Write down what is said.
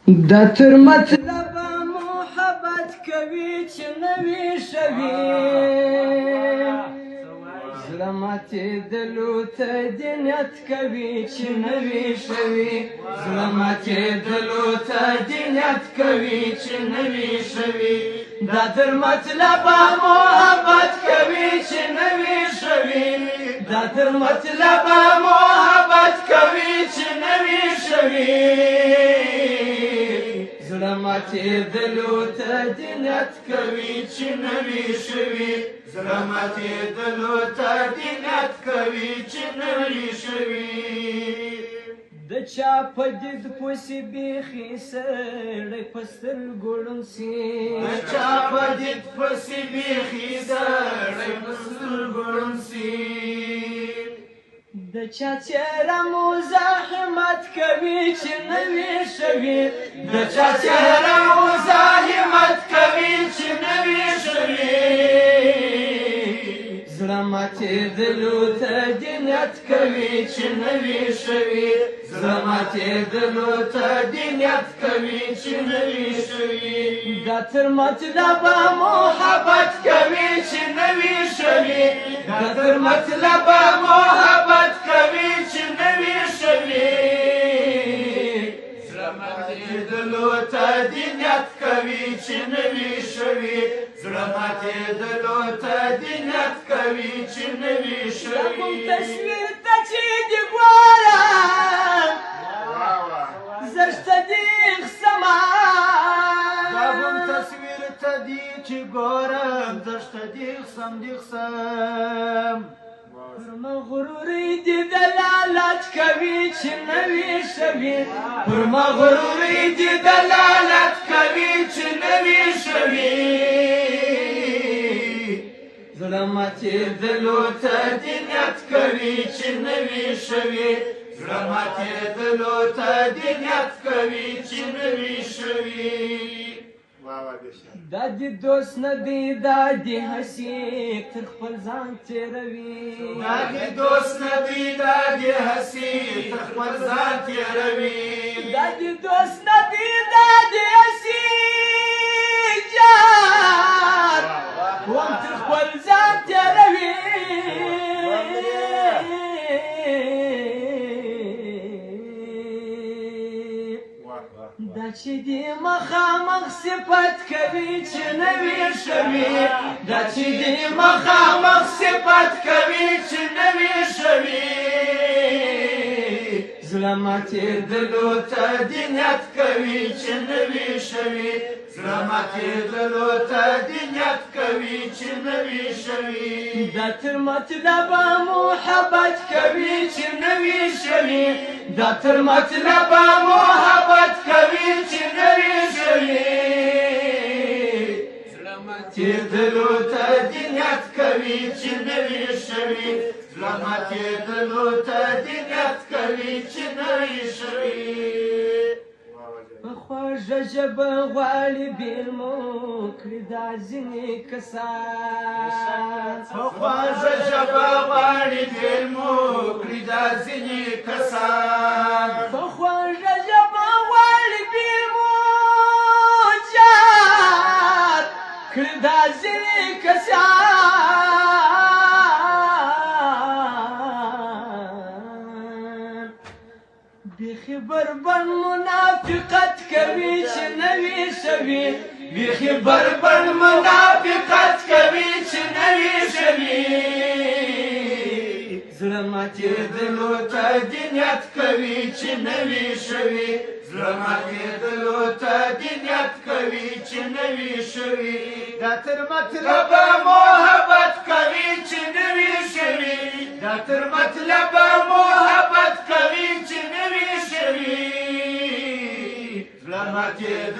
دا تر مطلب محبت کوي چې نوي شوي زړه ماتېدلو ته دې نیت کوي چې نوي شوي زړه ماتېدلو ته دې نیت کوي چې نوي شوي دا تر مطلب محبت کوي چې نوي شوي دا تر مطلب محبت کوي چې نوي شوي زړه ماتېدلو ته دې نیت کوي چې نوي شوي زړه ماتېدلو ته دې نیت کوي چې نوي شوي د چا په دید پسې بیخي سړی په سترګو ړوند سي د چا په دید پسې بیخي سړی په سترګو ړوند سي د چا څېره مزاحمت کوي چې نوي شوي د چا څېره مزاحمت کوي چې نوي شوي زړه ماتېدلو ته دې نیت کوي چې نوي شوي زړه ماتېدلو ته دې نیت کوي چې نوي شوي دا تر مطلبه محبت کوي چې نوي شوي دا تر مطلبه محبت کوي چې نوي شوي زړه ماتېدلو ته دې نیت کوي چې نوي شوي زړه ماتېدلو ته دې نیت کوي چې نوي شوي تصویر ته چې دې ګورم زشته دې خسمه دا کوم تصویر ته دې چې ګورم زشته دې خسم پر مغروري دې دلالت کوي چې نوي شوي پر مغروري دې دلالت کوي چې نوي شوي زړه ماتېدلو ته دې نیت کوي چې نوي شوي زړه ماتېدلو ته دې نیت کوي چې نوي شوي دا دې دوست نه دی دا دې حسیب تر خپل ځان تېروي دا دې دوست نه دی دا دې حسیب تر خپل ځان تېروي دا دې دوست نه دی دا دې حسیب جان هم تر خپل ځان تېروي دا چې دې مخامخ صفت کوي چې نوي شوي دا چې دې مخامخ صفت کوي چې نوي شوي زړه ماتېدلو ته دې نیت کوي چې نوي شوي زړه ماتېدلو ته دې نیت کوي چې نوي شوي دا تر مطلبه محبت کوي چې نوي شوي دا تر مطلبه محبت کوي چې نوي شوي زړه ماتېدلو ته دې نیت کوي چې نوي شوي زړه ماتېدلو ته دې نیت کوي چې نوي شوي په خوږه ژبه غواړي بېل مو کړي دا ځینې کسان په خوږه ژبه غواړي بېل مو کړي دا ځینې کسان په خوږه ژبه غواړي بېل مو جات کړي دا ځینې کسان بیخي بربن منافقت کوي چې نوي شوي بیخي بربن منافقت کوي چې نوي شوي زړه ماتېدلو ته دې نیت کوي چې نوي شوي زړه ماتېدلو ته دې نیت کوي چې نوي شوي دا تر مطلبه محبت کوي چې نوي شوي دا تر مطلبه محبت کوي چې نوي شوي زړه ماتېدلو